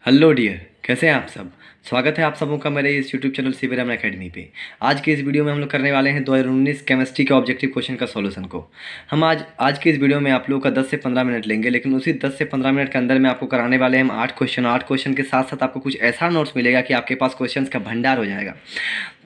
Hello dear, कैसे हैं आप सब। स्वागत है आप सबों का मेरे इस YouTube channel CB Raman academy पे। आज के इस वीडियो में हम लोग करने वाले हैं 2019 केमिस्ट्री के ऑब्जेक्टिव क्वेश्चन का सॉल्यूशन को। हम आज के इस वीडियो में आप लोगों का 10 से 15 मिनट लेंगे, लेकिन उसी 10 से 15 मिनट के अंदर में आपको कराने वाले हैं हम 8 क्वेश्चन के साथ साथ आपको कुछ ऐसा नोट्स मिलेगा कि आपके पास क्वेश्चन का भंडार हो जाएगा।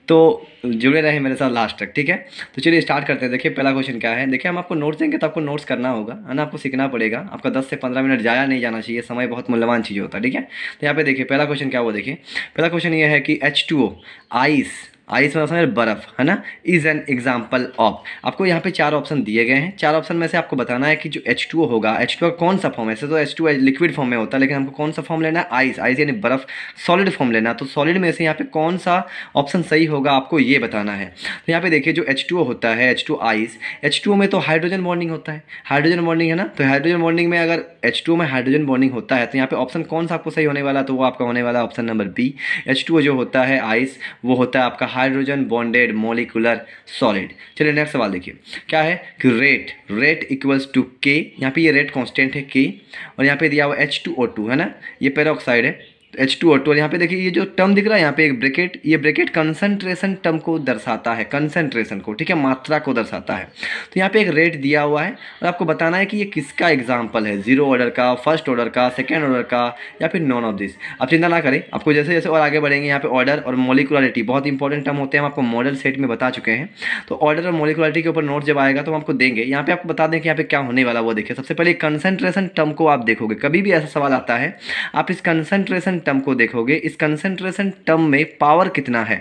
तो जुड़े रहे मेरे साथ लास्ट तक, ठीक है। तो चलिए स्टार्ट करते हैं। देखिए पहला क्वेश्चन क्या है। देखिए हम आपको नोट्स देंगे तो आपको नोट्स करना होगा, है ना। आपको सीखना पड़ेगा। आपका 10 से 15 मिनट जाया नहीं जाना चाहिए। समय बहुत मूल्यवान चीज़ होता है, ठीक है। तो यहाँ पे देखिए पहला क्वेश्चन क्या हुआ। देखिए पहला क्वेश्चन ये है कि H2O आइस, आइस मतलब समझ बर्फ, है ना, इज एन एग्जाम्पल ऑफ। आपको यहाँ पे 4 ऑप्शन दिए गए हैं। 4 ऑप्शन में से आपको बताना है कि जो H2O होगा, H2O कौन सा फॉर्म है। ऐसे तो H2O लिक्विड फॉर्म में होता है, लेकिन हमको कौन सा फॉर्म लेना है, आइस, आइस यानी बर्फ, सॉलिड फॉर्म लेना है। तो सॉलिड में से यहाँ पे कौन सा ऑप्शन सही होगा आपको ये बताना है। तो यहाँ पे देखिए जो H2O होता है, H2O आइस, H2O में तो हाइड्रोजन बॉन्डिंग होता है, हाइड्रोजन बॉन्डिंग है ना। तो हाइड्रोजन बॉन्डिंग में अगर H2O में हाइड्रोजन बॉन्डिंग होता है तो यहाँ पे ऑप्शन कौन सा आपको सही होने वाला, तो वो आपका होने वाला ऑप्शन नंबर बी। H2O जो होता है आइस, वो होता है आपका हाइड्रोजन बॉन्डेड मॉलिक्यूलर सॉलिड। चलिए नेक्स्ट सवाल देखिए क्या है कि रेट इक्वल्स टू के। यहाँ पे ये रेट कांस्टेंट है के, और यहाँ पे दिया हुआ H2O2, है ना, ये पेरोक्साइड है H2O2। और यहाँ पे देखिए ये जो टर्म दिख रहा है यहाँ पे एक ब्रैकेट, ये ब्रैकेट कंसंट्रेशन टर्म को दर्शाता है, कंसंट्रेशन को, ठीक है, मात्रा को दर्शाता है। तो यहाँ पे एक रेट दिया हुआ है और आपको बताना है कि ये किसका एग्जाम्पल है, जीरो ऑर्डर का, फर्स्ट ऑर्डर का, सेकेंड ऑर्डर का, या फिर नॉन ऑफ दिस। आप चिंता ना करें, आपको जैसे जैसे और आगे बढ़ेंगे यहाँ पे ऑर्डर और मोलिकुलरिटी बहुत इंपॉर्टेंट टर्म होते हैं, हम आपको मॉडल सेट में बता चुके हैं। तो ऑर्डर और मोलिकुलरिटी के ऊपर नोट जब आएगा तो हम आपको देंगे। यहाँ पे आपको बता दें कि यहाँ पे क्या होने वाला वो देखिए। सबसे पहले कंसंट्रेशन टर्म को आप देखोगे, कभी भी ऐसा सवाल आता है आप इस कंसंट्रेशन टर्म को देखोगे। इस कंसंट्रेशन टर्म में पावर कितना है,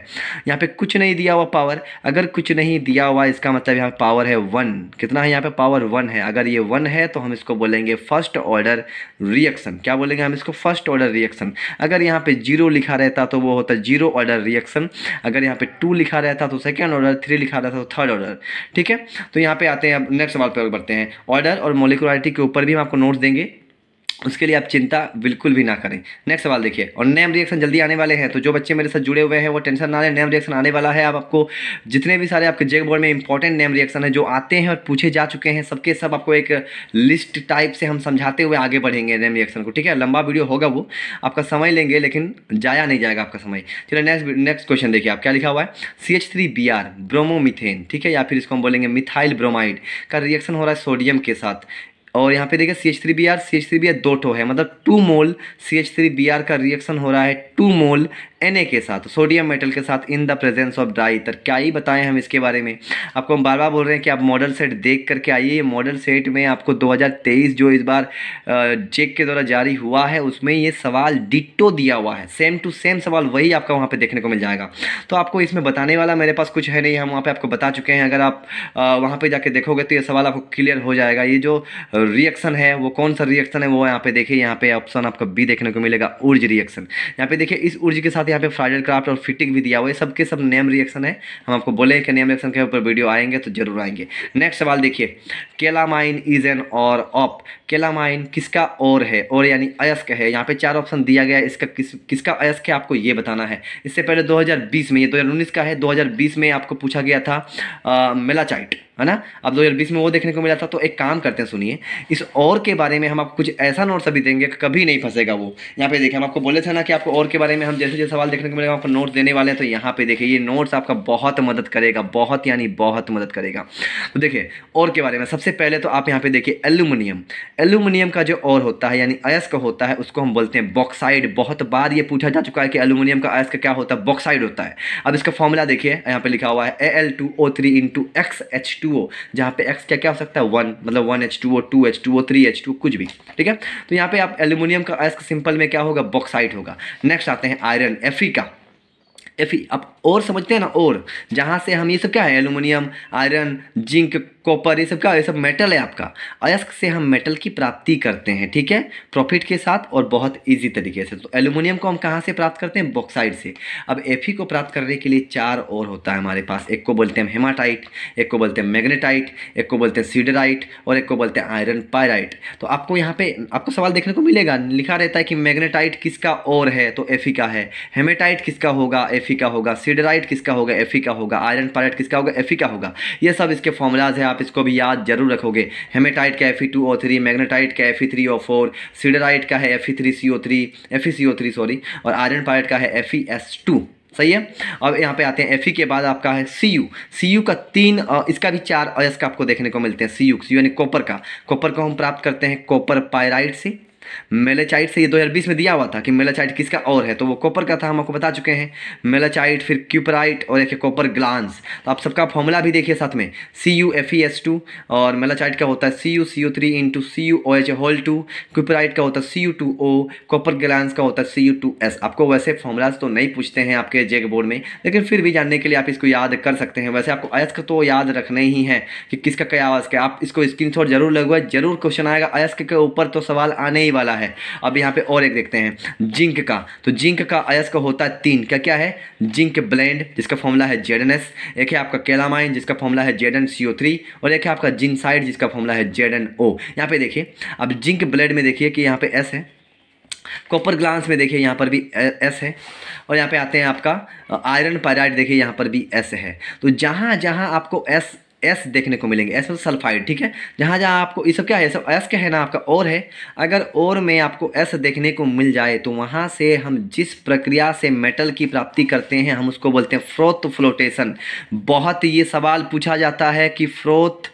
यहाँ पे कुछ नहीं दिया हुआ पावर। अगर कुछ नहीं दिया हुआ इसका मतलब यहाँ पे पावर है 1। कितना है यहाँ पे, पावर 1 है। अगर ये 1 है तो हम इसको बोलेंगे फर्स्ट ऑर्डर रिएक्शन। क्या बोलेंगे हम इसको, फर्स्ट ऑर्डर रिएक्शन। अगर यहाँ पे 0 लिखा रहता तो वो होता जीरो ऑर्डर रिएक्शन। अगर यहाँ पे 2 लिखा रहता तो सेकेंड ऑर्डर, 3 लिखा रहता तो थर्ड ऑर्डर, ठीक है। तो यहाँ पे आते हैं, अब नेक्स्ट सवाल पर बढ़ते हैं। ऑर्डर और मोलिकुलरिटी के ऊपर भी हम आपको नोट्स देंगे, उसके लिए आप चिंता बिल्कुल भी ना करें। नेक्स्ट सवाल देखिए, और नेम रिएक्शन जल्दी आने वाले हैं, तो जो बच्चे मेरे साथ जुड़े हुए हैं वो टेंशन ना लें, नेम रिएक्शन आने वाला है। अब आपको जितने भी सारे आपके जेक बोर्ड में इंपॉर्टेंट नेम रिएक्शन है जो आते हैं और पूछे जा चुके हैं, सबके सब आपको एक लिस्ट टाइप से हम समझाते हुए आगे बढ़ेंगे नेम रिएक्शन को, ठीक है। लंबा वीडियो होगा, वो आपका समय लेंगे, लेकिन जाया नहीं जाएगा आपका समय। चलिए नेक्स्ट क्वेश्चन देखिए आप क्या लिखा हुआ है। CH3Br ब्रोमोमीथेन, ठीक है, या फिर इसको हम बोलेंगे मिथाइल ब्रोमाइड का रिएक्शन हो रहा है सोडियम के साथ। और यहाँ पे देखिए CH3Br दो ठो है, मतलब 2 मोल CH3Br का रिएक्शन हो रहा है 2 मोल Na के साथ, सोडियम मेटल के साथ, in the presence of dry ether. क्या ही बताएं हम इसके बारे में। आपको हम बार बार बोल रहे हैं कि आप मॉडल सेट देख करके आइए। ये मॉडल सेट में आपको 2023 जो इस बार जेक के द्वारा जारी हुआ है उसमें ये सवाल डिट्टो दिया हुआ है, सेम टू सेम सवाल वही आपका वहाँ पे देखने को मिल जाएगा। तो आपको इसमें बताने वाला मेरे पास कुछ है नहीं, हम वहाँ पे आपको बता चुके हैं। अगर आप वहाँ पे जाके देखोगे तो ये सवाल आपको क्लियर हो जाएगा। ये जो रिएक्शन है वो कौन सा रिएक्शन है, वो यहाँ पे देखिए, यहाँ पे ऑप्शन आपका बी देखने को मिलेगा, ऊर्ज रिएक्शन। यहाँ पे देखिए इस ऊर्ज के साथ यहाँ पे फ्राइडल क्राफ्ट और फिटिंग भी दिया हुआ है, सबके सब नेम रिएक्शन है। हम आपको बोले कि नेम रिएक्शन के ऊपर वीडियो आएंगे तो जरूर आएंगे। नेक्स्ट सवाल देखिए, केलामाइन इज एन और ऑफ। केलामाइन किसका और है, और यानी अयस्क है। यहाँ पे 4 ऑप्शन दिया गया है, इसका किसका अयस्क है आपको ये बताना है। इससे पहले 2020 में, ये 2019 का है, 2020 में आपको पूछा गया था मेलाचाइट, है ना। अब 2020 में वो देखने को मिला था। तो एक काम करते हैं, सुनिए, इस और के बारे में हम आपको कुछ ऐसा नोट्स अभी देंगे कि कभी नहीं फंसेगा वो। यहाँ पे देखिए हम आपको बोले थे ना कि आपको और के बारे में हम जैसे जैसे सवाल देखने को मिलेगा आपको नोट्स देने वाले हैं। तो यहाँ पे देखिए ये नोट्स आपका बहुत मदद करेगा, बहुत यानी बहुत मदद करेगा। तो देखिए और के बारे में सबसे पहले तो आप यहाँ पे देखिए एल्यूमिनियम। एल्यूमिनियम का जो और होता है यानी अयस्क होता है उसको हम बोलते हैं बॉक्साइड। बहुत बार ये पूछा जा चुका है कि एल्यूमिनियम का अयस्क क्या होता है, बॉक्साइड होता है। अब इसका फॉर्मूला देखिए, यहाँ पे लिखा हुआ है Al2O3 इंटू XH2O, जहाँ पे X क्या क्या हो सकता है 1, मतलब 1H2O, 2H2O, 3H2O, कुछ भी, ठीक है। तो यहाँ पे आप एल्यूमिनियम का अयस्क सिंपल में क्या होगा, बॉक्साइड होगा। नेक्स्ट आते हैं आयरन, Fe का, Fe आप और समझते हैं ना, और जहाँ से हम ये सब क्या है, एल्यूमिनियम, आयरन, जिंक, कॉपर, ये सब क्या, ये सब मेटल है आपका। अयस्क से हम मेटल की प्राप्ति करते हैं, ठीक है, प्रॉफिट के साथ और बहुत इजी तरीके से। तो एल्यूमिनियम को हम कहाँ से प्राप्त करते हैं, बॉक्साइड से। अब Fe को प्राप्त करने के लिए 4 और होता है हमारे पास। एक को बोलते हैं हेमाटाइट, एक को बोलते हैं मैग्नेटाइट, एक को बोलते हैं सीडराइट, और एक को बोलते हैं आयरन पायराइट। तो आपको यहाँ पे आपको सवाल देखने को मिलेगा, लिखा रहता है कि मैग्नेटाइट किसका और है, तो Fe का है। हेमेटाइट किसका होगा, Fe का होगा। सिडराइट किसका होगा, Fe का होगा। आयरन पायराइट किसका होगा, Fe का होगा। ये सब इसके फॉर्मूलाज है, आप इसको भी याद जरूर रखोगे। हेमेटाइट का Fe2O3, मैग्नेटाइट का Fe3O4, सिडराइट का है FeCO3 सॉरी, और आयरन पायराइट का है FeS2। सही है। अब यहाँ पे आते हैं Fe के बाद आपका है Cu का 3 इसका भी 4 अयस्क आपको देखने को मिलते हैं। Cu यानी कॉपर को हम प्राप्त करते हैं कॉपर पायराइट से, मेलेचाइट से। ये 2020 में दिया हुआ था कि मेलेचाइट किसका और है, तो वो कॉपर का था, हम आपको बता चुके हैं। मेलेचाइट, फिर क्यूपराइट और एक कॉपर ग्लांस। तो आप सबका फॉर्मूला भी देखिए साथ में, CuFeS2, और मेलेचाइट का होता है CuCO3 इंटू CuOH2, क्यूपराइट का होता है Cu2O, कॉपर ग्लांस का होता है Cu2S। आपको वैसे फॉर्मूलाज तो नहीं पूछते हैं आपके जेक बोर्ड में, लेकिन फिर भी जानने के लिए आप इसको याद कर सकते हैं। वैसे आपको अयस्क तो याद रखने ही है कि किसका क्या अयस्क है, आप इसको स्क्रीनशॉट जरूर लगवाए, जरूर क्वेश्चन आएगा अयस्क के ऊपर तो सवाल आने ही वाला है। अब यहाँ पे और एक देखते हैं जिंक का। तो जिंक का अयस्क होता है 3, क्या है, जिंक ब्लेंड जिसका फॉर्मूला है ZnS, एक है आपका कैलामाइन जिसका फॉर्मूला है ZnCO3, और एक है आपका जिंसाइड जिसका फॉर्मूला है ZnO। यहाँ पे देखिए, अब जिंक ब्लेंड में देखिए कि यहाँ पे S है, कॉपर ग्लांस में देखिए यहाँ पर भी S है, और यहाँ पे आते हैं आपका आयरन पायराइट, देखिए यहाँ पर भी S है। तो जहाँ जहाँ आपको S देखने को मिलेंगे, S मतलब सल्फाइड, ठीक है। जहाँ जहाँ आपको ये सब क्या है, सब S क्या है ना आपका और है, अगर और में आपको S देखने को मिल जाए तो वहाँ से हम जिस प्रक्रिया से मेटल की प्राप्ति करते हैं हम उसको बोलते हैं फ्रोथ फ्लोटेशन। बहुत ये सवाल पूछा जाता है कि फ्रोथ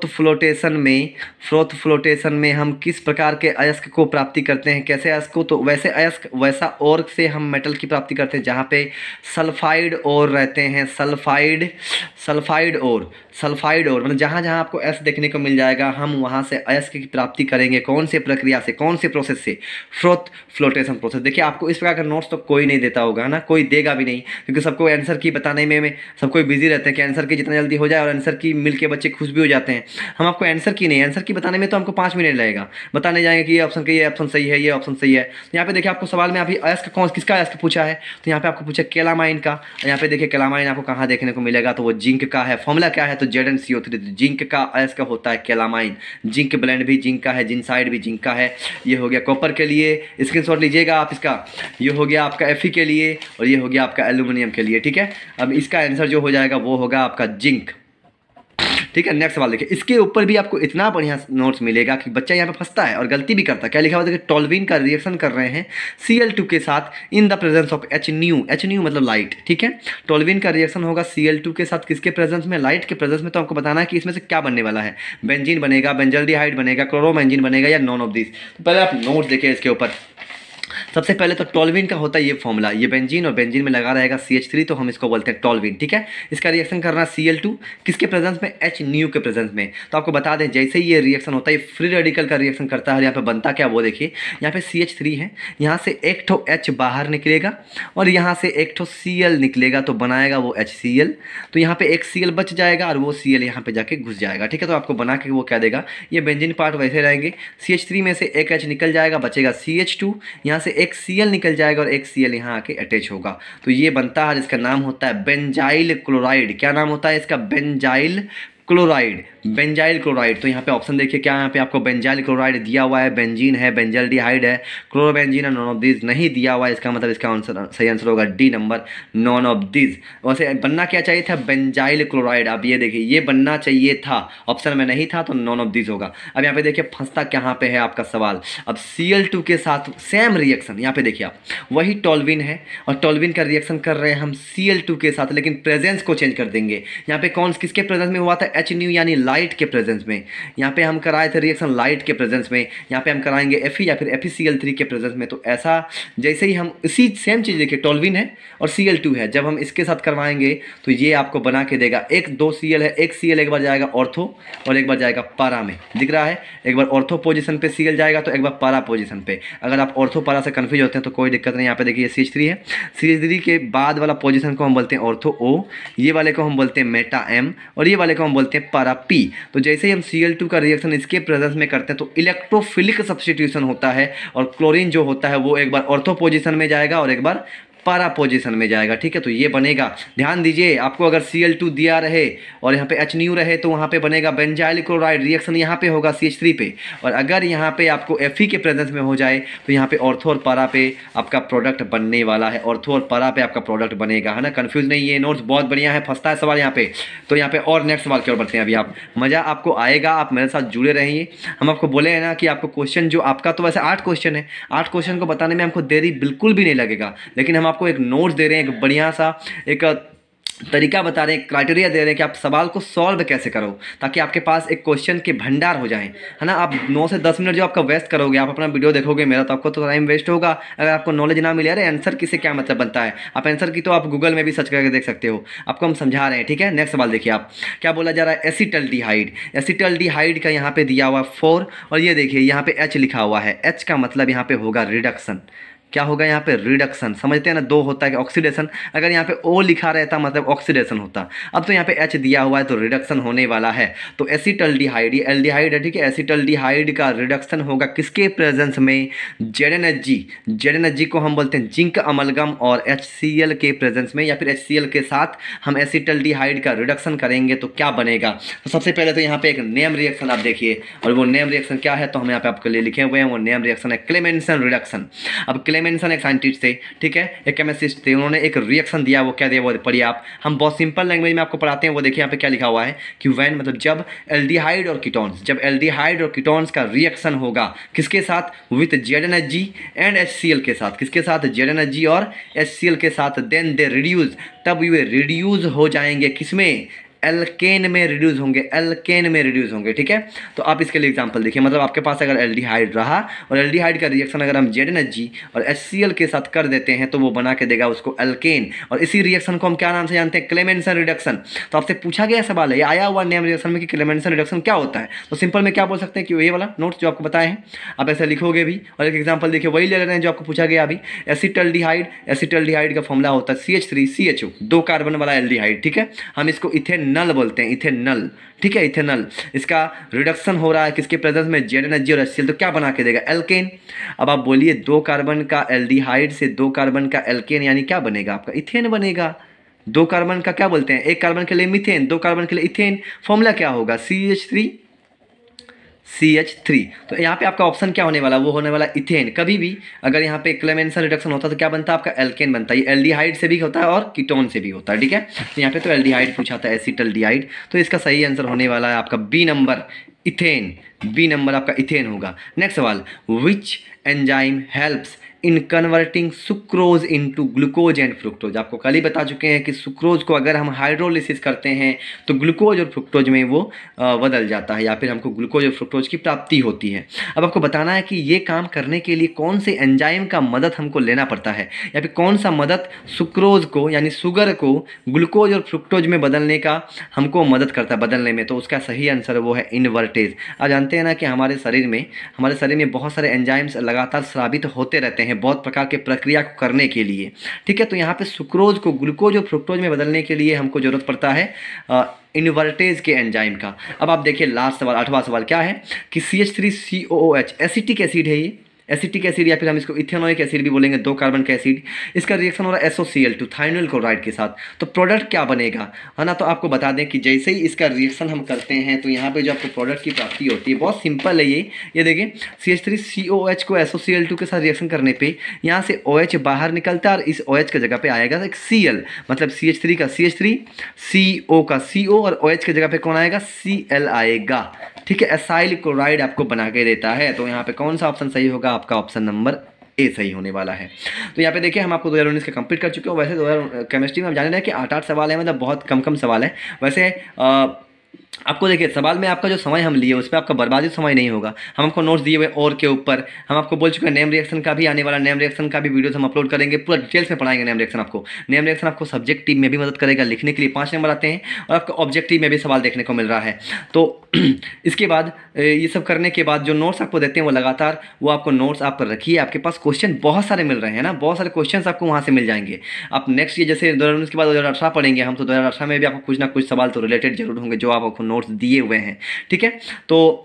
फ्लोटेशन में हम किस प्रकार के अयस्क को प्राप्ति करते हैं, कैसे अयस्क को, तो वैसे अयस्क वैसा और से हम मेटल की प्राप्ति करते हैं जहाँ पे सल्फाइड और रहते हैं, सल्फाइड और मतलब जहाँ जहाँ आपको S देखने को मिल जाएगा हम वहाँ से अयस्क की प्राप्ति करेंगे। कौन से प्रक्रिया से, कौन से प्रोसेस से, फ्रोथ फ्लोटेशन प्रोसेस। देखिए आपको इस प्रकार का नोट्स तो कोई नहीं देता होगा ना, कोई देगा भी नहीं, क्योंकि सबको आंसर की बताने में सब कोई बिजी रहते हैं कि आंसर की जितना जल्दी हो जाए, और आंसर की मिल के बच्चे खुश भी हो जाते हैं। हम आपको आंसर की नहीं, आंसर की बताने में तो हमको 5 मिनट लगेगा, बताने जाएंगे कि ये ऑप्शन सही है, ये ऑप्शन सही है। तो यहाँ पे देखिए आपको सवाल में अभी अयस्क किसका अयस्क पूछा है, तो यहाँ पे आपको पूछा कैलामाइन का। यहाँ पे देखिए कैलामाइन आपको कहाँ देखने को मिलेगा, तो वो जिंक का है। फॉर्मूला क्या है, तो ZnCO3। जिंक का अयस्क होता है कैलामाइन, जिंक ब्लेंड भी जिंक का है, जिंसाइड भी जिंक का है। ये हो गया कॉपर के लिए, स्क्रीनशॉट लीजिएगा आप इसका। ये हो गया आपका Fe के लिए, और ये हो गया आपका एल्यूमिनियम के लिए, ठीक है। अब इसका आंसर जो हो जाएगा वो होगा आपका जिंक, ठीक है। नेक्स्ट सवाल देखिए, इसके ऊपर भी आपको इतना बढ़िया नोट्स मिलेगा कि बच्चा यहाँ पे फंसता है और गलती भी करता है। क्या लिखा हुआ है, देखिए टोल्यूइन का रिएक्शन कर रहे हैं Cl2 के साथ in the presence of Hν मतलब लाइट, ठीक है। टोल्यूइन का रिएक्शन होगा Cl2 के साथ, किसके प्रेजेंस में, लाइट के प्रेजेंस में। तो आपको बताना है कि इसमें से क्या बनने वाला है, बेंजीन बनेगा, बेंजल्डिहाइड बनेगा, क्लोरोबेंजीन बनेगा, या नॉन ऑफ दिस। तो पहले आप नोट देखिए इसके ऊपर। सबसे पहले तो टोल्यूइन का होता है ये फॉर्मूला, ये बेंजीन और बेंजीन में लगा रहेगा CH3, तो हम इसको बोलते हैं टोल्यूइन, ठीक है। इसका रिएक्शन करना Cl2 किसके प्रेजेंस में, Hν के प्रेजेंस में। तो आपको बता दें जैसे ही ये रिएक्शन होता है फ्री रेडिकल का रिएक्शन करता है, यहाँ पे बनता क्या वो देखिए। यहाँ पे CH3 है, यहाँ से एक ठो H बाहर निकलेगा और यहाँ से एक ठो Cl निकलेगा, तो बनाएगा वो HCl। तो यहाँ पे एक Cl बच जाएगा और वो Cl यहाँ पे जाके घुस जाएगा, ठीक है। तो आपको बना के वो क्या देगा, ये बेंजीन पार्ट वैसे रहेंगे। CH3 में से एक H निकल जाएगा, बचेगा CH2, यहाँ से एक Cl निकल जाएगा और एक Cl यहाँ आके अटैच होगा। तो ये बनता है जिसका नाम होता है बेंजाइल क्लोराइड। क्या नाम होता है इसका, बेंजाइल क्लोराइड। तो यहाँ पे ऑप्शन देखिए क्या, यहाँ पे आपको बेंजाइल क्लोराइड दिया हुआ है, बेंजीन है, बेंजल्डिहाइड है, क्लोरोबेंजीन है, नॉन ऑफ दिस नहीं दिया हुआ है। इसका मतलब इसका आंसर सही आंसर होगा D number, none of this. वैसे बनना क्या चाहिए था, बेंजाइल क्लोराइड। अब ये देखिए ये बनना चाहिए था, ऑप्शन में नहीं था, तो नॉन ऑफ दिस होगा। अब यहाँ पे देखिए फंसता कहाँ पे है आपका सवाल। अब Cl2 के साथ सेम रिएक्शन, यहाँ पे देखिए आप वही टोल्यूइन है और टोल्यूइन का रिएक्शन कर रहे हैं हम Cl2 के साथ, लेकिन प्रेजेंस को चेंज कर देंगे। यहाँ पे कौन किसके प्रेजेंस में हुआ था, Hν यानी लाइट के प्रेजेंस में। यहाँ पे हम कराए थे रिएक्शन लाइट के प्रेजेंस में, यहाँ पे हम कराएंगे Fe या फिर FeCl3 के प्रेजेंस में। तो ऐसा जैसे ही हम इसी सेम चीज़ देखिए, टोल्यूइन है और Cl2 है, जब हम इसके साथ करवाएंगे तो ये आपको बना के देगा। एक 2 Cl है, एक Cl एक बार जाएगा ऑर्थो और एक बार जाएगा पारा में, दिख रहा है। एक बार ऑर्थो पोजीशन पे Cl जाएगा तो एक बार पारा पोजीशन पे। अगर आप ऑर्थो पारा से कन्फ्यूज होते हैं तो कोई दिक्कत नहीं, यहाँ पे देखिए CH3 है, CH3 के बाद वाला पोजीशन को हम बोलते हैं ऑर्थो O, ये वाले को हम बोलते हैं मेटा M और ये वाले को हम बोलते हैं पारा P। तो जैसे ही हम Cl2 का रिएक्शन इसके प्रेजेंस में करते हैं तो इलेक्ट्रोफिलिक सब्स्टिट्यूशन होता है और क्लोरीन जो होता है वो एक बार ऑर्थो पोजीशन में जाएगा और एक बार पारा पोजीशन में जाएगा। ठीक है, तो ये बनेगा, ध्यान दीजिए, आपको अगर Cl2 दिया रहे और यहाँ पे H न्यू रहे तो वहाँ पे बनेगा बेंजाइल क्लोराइड, रिएक्शन यहाँ पे होगा CH3 पे। और अगर यहाँ पे आपको Fe के प्रेजेंस में हो जाए तो यहाँ पे ऑर्थो और पारा पे आपका प्रोडक्ट बनने वाला है, ऑर्थो और पारा पे आपका प्रोडक्ट बनेगा, है ना। कंफ्यूज नहीं, ये नोट्स बहुत बढ़िया है, फंसता है सवाल यहाँ पे। तो यहाँ पे और नेक्स्ट सवाल की ओर बढ़ते हैं। अभी आप मज़ा आपको आएगा, आप मेरे साथ जुड़े रहिए। हम आपको बोले हैं ना कि आपको क्वेश्चन जो आपका तो वैसे 8 क्वेश्चन है, 8 क्वेश्चन को बताने में हमको देरी बिल्कुल भी नहीं लगेगा, लेकिन हम आपको एक नोट्स दे रहे हैं, एक बढ़िया सा एक तरीका बता रहे हैं, क्राइटेरिया दे रहे हैं कि आप सवाल को सॉल्व कैसे करो, ताकि आपके पास एक क्वेश्चन के भंडार हो जाएं, है ना। आप 9 से 10 मिनट जो आपका वेस्ट करोगे, आप अपना वीडियो देखोगे मेरा, तो आपको तो टाइम वेस्ट होगा। अगर आपको नॉलेज ना मिले, अरे आंसर किसे क्या मतलब बनता है, आप आंसर की तो आप गूगल में भी सर्च करके देख सकते हो, आपको हम समझा रहे हैं। ठीक है, नेक्स्ट सवाल देखिए आप, क्या बोला जा रहा है, एसिटल्डिहाइड। एसिटल्डिहाइड का यहाँ पे दिया हुआ 4, और ये देखिए यहाँ पे H लिखा हुआ है, H का मतलब यहाँ पे होगा रिडक्शन। क्या होगा यहाँ पे, रिडक्शन। समझते हैं ना, 2 होता है कि ऑक्सीडेशन, अगर यहाँ पे O लिखा रहता मतलब ऑक्सीडेशन होता। अब तो यहाँ पे H दिया हुआ है तो रिडक्शन होने वाला है। तो एसिटल्डिहाइड, ये एल्डिहाइड है, ठीक है। एसिटल्डिहाइड का रिडक्शन होगा किसके प्रेजेंस में, ZnHg। ZnHg को हम बोलते हैं जिंक अमलगम, और HCl के प्रेजेंस में, या फिर HCl के साथ हम एसिटल्डिहाइड का रिडक्शन करेंगे तो क्या बनेगा। तो सबसे पहले तो यहाँ पे एक नेम रिएक्शन आप देखिए, और वो नेम रिएक्शन क्या है तो हम यहाँ पे आपके लिए लिखे हुए हैं, वो नेम रिएक्शन है क्लेमेंसन रिडक्शन। अब क्लेमेंसन एक साइंटिस्ट थे, ठीक है, एक केमिस्ट्रिस्ट थे, उन्होंने एक रिएक्शन दिया, वो क्या दिया वो पढ़िए आप। हम बहुत सिंपल लैंग्वेज में आपको पढ़ाते हैं, वो देखिए यहाँ पे क्या लिखा हुआ है कि व्हेन मतलब जब एल्डिहाइड और कीटोन्स, जब एल्डिहाइड और कीटोन्स का रिएक्शन होगा किसके साथ, विथ ZnHg एंड HCl के साथ, किसके साथ, ZnHg और HCl के साथ, देन दे रिड्यूस, तब ये रिड्यूस हो जाएंगे किसमें, एल्केन में रिड्यूस होंगे, एल्केन में रिड्यूस होंगे। ठीक है, तो आप इसके लिए एग्जांपल देखिए, मतलब आपके पास अगर एल्डिहाइड रहा और एल्डिहाइड का रिएक्शन अगर हम ZnHg और HCl के साथ कर देते हैं तो वो बना के देगा उसको एल्केन, और इसी रिएक्शन को हम क्या नाम से जानते हैं, क्लेमेंसन रिडक्शन। तो आपसे पूछा गया सवाल है, ये आया हुआ नेम रिएक्शन में कि क्लेमेंसन रिडक्शन क्या होता है, तो सिंपल में क्या बोल सकते हैं कि ये वाला नोट्स जो आपको बताए हैं आप ऐसे लिखोगे भी। और एक एग्जाम्पल देखिए, वही ले रहे हैं जो आपको पूछा गया अभी, एसिटल्डिहाइड, एसिटल्डिहाइड का फॉर्मूला होता है CH3CHO, 2 कार्बन वाला एल्डिहाइड। ठीक है, हम इसको इथेनल बोलते हैं, इथेनल। ठीक है, इथेनल, इसका रिडक्शन हो रहा है किसके प्रेजेंस में, ZnHg और HCl, तो क्या बना के देगा, एल्केन। अब आप बोलिए 2 कार्बन का एल्डिहाइड से 2 कार्बन का एल्केन, यानी क्या बनेगा आपका, इथेन बनेगा। 2 कार्बन का क्या बोलते हैं, 1 कार्बन के लिए मीथेन, 2 कार्बन के लिए इथेन। फॉर्मूला क्या होगा, CH3। तो यहाँ पे आपका ऑप्शन क्या होने वाला, वो होने वाला इथेन। कभी भी अगर यहाँ पे क्लेमेंसन रिडक्शन होता तो क्या बनता है आपका, एल्केन बनता है। ये एल्डिहाइड से भी होता है और कीटोन से भी होता है। ठीक है, तो यहाँ पे तो एल्डिहाइड पूछा था, एसिटल्डिहाइड, तो इसका सही आंसर होने वाला है आपका B number, ethane. B number आपका इथेन होगा। नेक्स्ट सवाल, which enzyme helps in converting sucrose into glucose and fructose. आपको कल ही बता चुके हैं कि सुक्रोज को अगर हम हाइड्रोलिसिस करते हैं तो ग्लूकोज और फ्रुक्टोज में वो बदल जाता है, या फिर हमको ग्लूकोज और फ्रुक्टोज की प्राप्ति होती है। अब आपको बताना है कि ये काम करने के लिए कौन से एंजाइम का मदद हमको लेना पड़ता है, या फिर कौन सा मदद सुक्रोज को यानी शुगर को ग्लूकोज और फ्रुक्टोज में बदलने का हमको मदद करता है बदलने में। तो उसका सही आंसर वो है इन्वर्टेज। आप जानते हैं ना कि हमारे शरीर में बहुत सारे एंजाइम्स लगातार स्रावित होते रहते हैं बहुत प्रकार के प्रक्रिया को करने के लिए। ठीक है, तो यहाँ पे सुक्रोज को ग्लूकोज और फ्रुक्टोज में बदलने के लिए हमको जरूरत पड़ता है इन्वर्टेज के एंजाइम का। अब आप देखिए लास्ट सवाल, 8वां सवाल क्या है कि CH3COOH एसिटिक एसिड है, ये एसिटिक एसिड, या फिर हम इसको इथेनोइक एसिड भी बोलेंगे, 2 कार्बन का एसिड। इसका रिएक्शन हो रहा है SOCl2 थाइनोइल क्लोराइड के साथ, तो प्रोडक्ट क्या बनेगा, है ना। तो आपको बता दें कि जैसे ही इसका रिएक्शन हम करते हैं तो यहाँ पे जो आपको प्रोडक्ट की प्राप्ति होती है बहुत सिंपल है। ये देखिए CH3COH को SOCl2 के साथ रिएक्शन करने पे यहाँ से OH बाहर निकलता है और इस OH की जगह पे आएगा एक Cl, मतलब CH3 का CH3, CO का CO, और OH की जगह पे कौन आएगा, Cl आएगा। ठीक है, एसाइल क्लोराइड आपको बना के देता है। तो यहाँ पे कौन सा ऑप्शन सही होगा, आपका ऑप्शन नंबर ए सही होने वाला है। तो यहाँ पे देखिए हम आपको 2019 का कंप्लीट कर चुके हो। वैसे 2000 केमिस्ट्री में हम जान रहे हैं कि 8 सवाल है, मतलब बहुत कम सवाल है। वैसे आपको देखिए सवाल में आपका जो समय हम लिए उस पर आपका बर्बादी समय नहीं होगा। हम आपको नोट्स दिए हुए और के ऊपर हम आपको बोल चुके हैं नेम रिएक्शन का भी आने वाला, नेम रिएक्शन का भी वीडियोस हम अपलोड करेंगे, पूरा डिटेल्स में पढ़ाएंगे नेम रिएक्शन आपको। नेम रिएक्शन आपको सब्जेक्टिव में भी मदद करेगा, लिखने के लिए 5 नंबर आते हैं, और आपको ऑब्जेक्टिव में भी सवाल देखने को मिल रहा है। तो इसके बाद ये सब करने के बाद जो नोट्स आपको देते हैं वो लगातार वो आपको नोट्स आप रखिए। आपके पास क्वेश्चन बहुत सारे मिल रहे हैं ना, बहुत सारे क्वेश्चन आपको वहाँ से मिल जाएंगे। आप नेक्स्ट ये जैसे 2019 के बाद 2018 पढ़ेंगे हम, तो 2018 में भी आपको कुछ ना कुछ सवाल तो रिलेटेड जरूर होंगे जो आपको नोट्स दिए हुए हैं। ठीक है, तो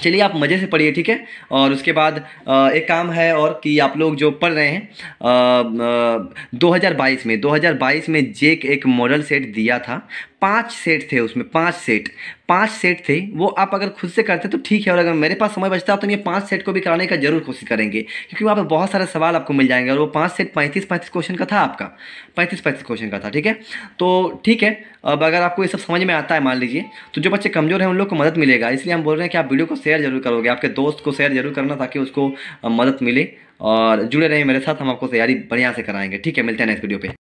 चलिए आप मज़े से पढ़िए, ठीक है। और उसके बाद एक काम है और कि आप लोग जो पढ़ रहे हैं 2022 में जेक एक मॉडल सेट दिया था, 5 सेट थे उसमें, 5 सेट थे। वो आप अगर खुद से करते तो ठीक है, और अगर मेरे पास समय बचता तो ये 5 सेट को भी कराने का जरूर कोशिश करेंगे, क्योंकि वहाँ पे बहुत सारे सवाल आपको मिल जाएंगे। और वो 5 सेट 35 क्वेश्चन का था आपका, 35 क्वेश्चन का था, ठीक है। तो ठीक है, अब अगर आपको ये सब समझ में आता है मान लीजिए, तो जो बच्चे कमज़ोर हैं उन लोग को मदद मिलेगा। इसलिए हम बोल रहे हैं कि आप वीडियो को शेयर जरूर करोगे, आपके दोस्त को शेयर जरूर करना, ताकि उसको मदद मिले। और जुड़े रहें मेरे साथ, हम आपको तैयारी बढ़िया से कराएंगे, ठीक है। मिलते हैं नेक्स्ट वीडियो पे।